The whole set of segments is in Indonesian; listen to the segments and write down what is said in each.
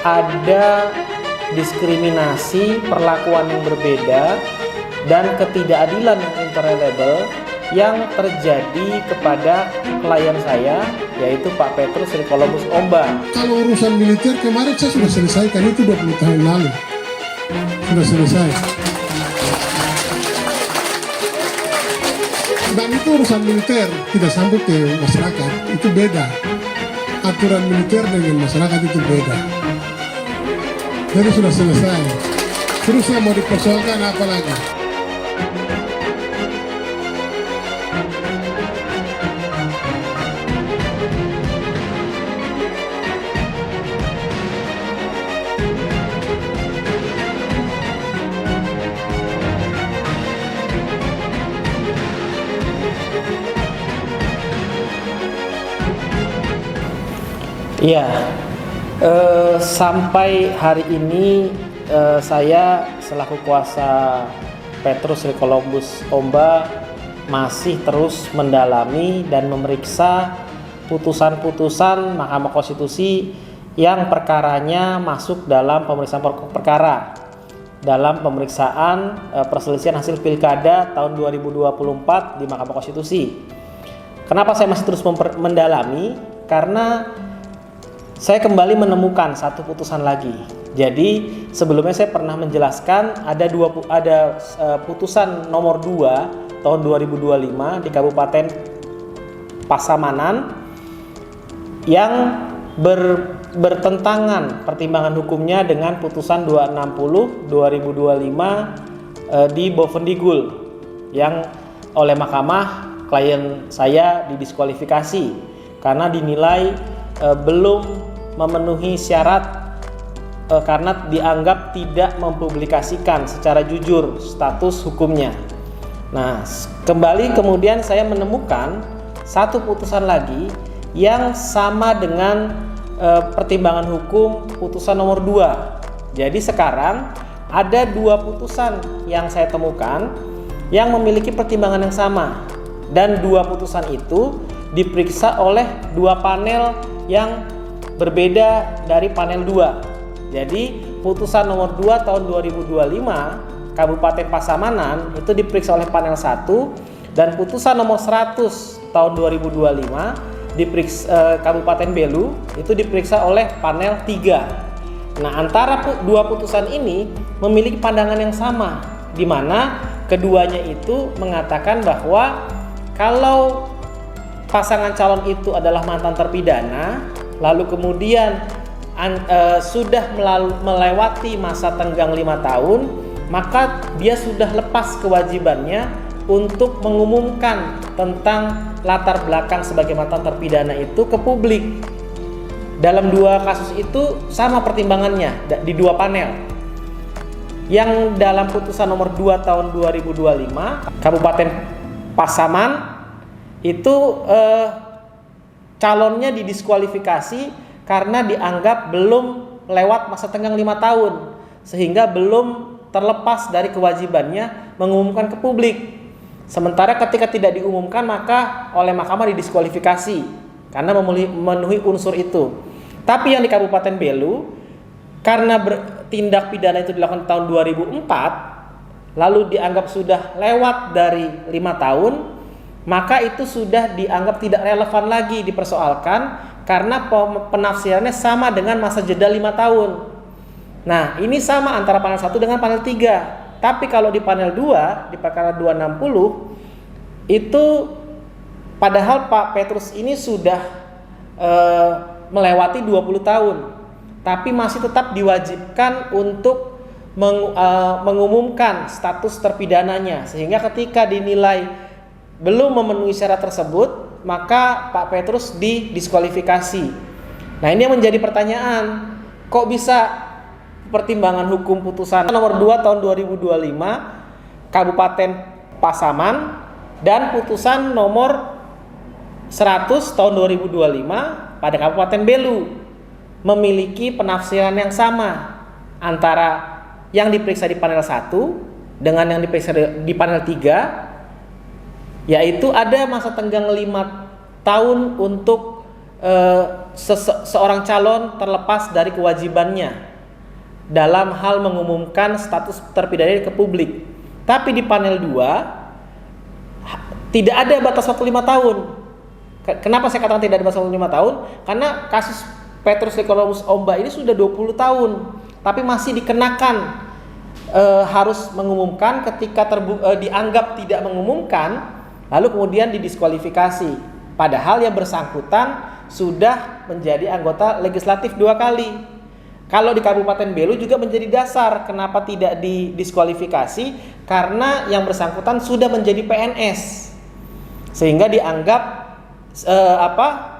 ada diskriminasi, perlakuan yang berbeda, dan ketidakadilan yang intolerable yang terjadi kepada klien saya, yaitu Pak Petrus Ricolombus Omba. Kalau urusan militer kemarin saya sudah selesaikan, itu 20 tahun lalu sudah selesai. Dan itu urusan militer, tidak sampai ke masyarakat, itu beda. Aturan militer dengan masyarakat itu beda. Jadi sudah selesai. Terus yang mau dipersoalkan apa lagi? Iya, sampai hari ini saya selaku kuasa Petrus Ricolombus Omba masih terus mendalami dan memeriksa putusan-putusan Mahkamah Konstitusi yang perkaranya masuk dalam pemeriksaan pokok perkara dalam pemeriksaan perselisihan hasil pilkada tahun 2024 di Mahkamah Konstitusi. Kenapa saya masih terus mendalami? Karena saya kembali menemukan satu putusan lagi. Jadi sebelumnya saya pernah menjelaskan ada putusan nomor 2 tahun 2025 di Kabupaten Pasamanan yang bertentangan pertimbangan hukumnya dengan putusan 260 2025 di Bovendigul yang oleh mahkamah klien saya didiskualifikasi karena dinilai belum memenuhi syarat karena dianggap tidak mempublikasikan secara jujur status hukumnya. Nah, kembali kemudian saya menemukan satu putusan lagi yang sama dengan pertimbangan hukum putusan nomor 2. Jadi sekarang ada dua putusan yang saya temukan yang memiliki pertimbangan yang sama, dan dua putusan itu diperiksa oleh dua panel yang berbeda dari panel 2. Jadi putusan nomor 2 tahun 2025 Kabupaten Pasamanan itu diperiksa oleh panel 1, dan putusan nomor 100 tahun 2025 diperiksa Kabupaten Belu itu diperiksa oleh panel 3. Nah, antara dua putusan ini memiliki pandangan yang sama, di mana keduanya itu mengatakan bahwa kalau pasangan calon itu adalah mantan terpidana, lalu kemudian sudah melewati masa tenggang 5 tahun, maka dia sudah lepas kewajibannya untuk mengumumkan tentang latar belakang sebagai mantan terpidana itu ke publik. Dalam dua kasus itu sama pertimbangannya di dua panel. Yang dalam putusan nomor 2 tahun 2025 Kabupaten Pasaman itu calonnya didiskualifikasi karena dianggap belum lewat masa tenggang 5 tahun, sehingga belum terlepas dari kewajibannya mengumumkan ke publik. Sementara ketika tidak diumumkan, maka oleh mahkamah didiskualifikasi karena memenuhi unsur itu. Tapi yang di Kabupaten Belu, karena tindak pidana itu dilakukan tahun 2004, lalu dianggap sudah lewat dari 5 tahun, maka itu sudah dianggap tidak relevan lagi dipersoalkan karena penafsirannya sama dengan masa jeda 5 tahun. Nah, ini sama antara panel 1 dengan panel 3. Tapi kalau di panel 2, di perkara 260, itu padahal Pak Petrus ini sudah melewati 20 tahun, tapi masih tetap diwajibkan untuk mengumumkan status terpidananya, sehingga ketika dinilai belum memenuhi syarat tersebut, maka Pak Petrus didiskualifikasi. Nah, ini yang menjadi pertanyaan, kok bisa pertimbangan hukum putusan nomor 2 tahun 2025 Kabupaten Pasaman dan putusan nomor 100 tahun 2025 pada Kabupaten Belu memiliki penafsiran yang sama antara yang diperiksa di panel 1 dengan yang diperiksa di panel 3, yaitu ada masa tenggang 5 tahun untuk seorang calon terlepas dari kewajibannya dalam hal mengumumkan status terpidana ke publik. Tapi di panel 2 tidak ada batas waktu 5 tahun. Kenapa saya katakan tidak ada batas waktu 5 tahun? Karena kasus Petrus Nikolaus Omba ini sudah 20 tahun, tapi masih dikenakan harus mengumumkan. Ketika dianggap tidak mengumumkan, lalu kemudian didiskualifikasi. Padahal yang bersangkutan sudah menjadi anggota legislatif 2 kali. Kalau di Kabupaten Belu juga menjadi dasar kenapa tidak didiskualifikasi, karena yang bersangkutan sudah menjadi PNS, sehingga dianggap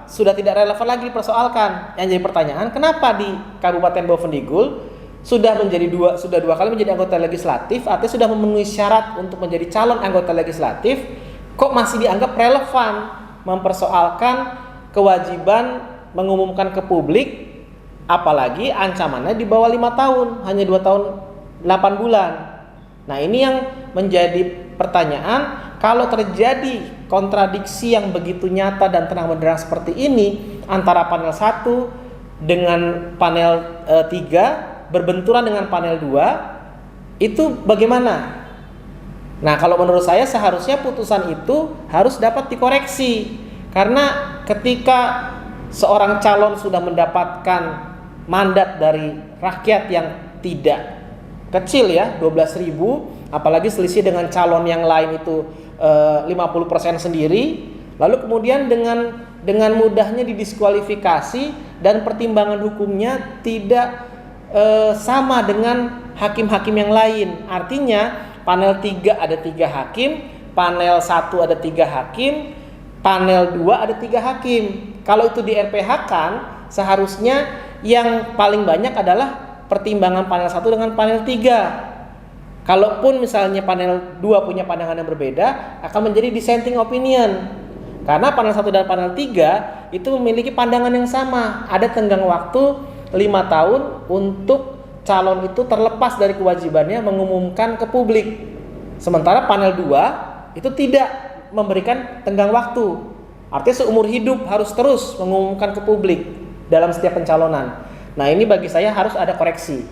sudah tidak relevan lagi dipersoalkan. Yang jadi pertanyaan, kenapa di Kabupaten Bovendigul sudah 2 kali menjadi anggota legislatif, artinya sudah memenuhi syarat untuk menjadi calon anggota legislatif, kok masih dianggap relevan mempersoalkan kewajiban mengumumkan ke publik, apalagi ancamannya di bawah 5 tahun, hanya 2 tahun 8 bulan. Nah, ini yang menjadi pertanyaan. Kalau terjadi kontradiksi yang begitu nyata dan terang benderang seperti ini antara panel 1 dengan panel 3 berbenturan dengan panel 2, itu bagaimana? Nah, kalau menurut saya seharusnya putusan itu harus dapat dikoreksi. Karena ketika seorang calon sudah mendapatkan mandat dari rakyat yang tidak kecil ya, 12.000, apalagi selisih dengan calon yang lain itu 50% sendiri, lalu kemudian dengan mudahnya didiskualifikasi dan pertimbangan hukumnya tidak sama dengan hakim-hakim yang lain. Artinya panel 3 ada 3 hakim, panel 1 ada 3 hakim, panel 2 ada 3 hakim. Kalau itu di RPH kan seharusnya yang paling banyak adalah pertimbangan panel 1 dengan panel 3. Kalaupun misalnya panel 2 punya pandangan yang berbeda, akan menjadi dissenting opinion. Karena panel 1 dan panel 3 itu memiliki pandangan yang sama. Ada tenggang waktu 5 tahun untuk calon itu terlepas dari kewajibannya mengumumkan ke publik. Sementara panel 2 itu tidak memberikan tenggang waktu. Artinya seumur hidup harus terus mengumumkan ke publik dalam setiap pencalonan. Nah, ini bagi saya harus ada koreksi.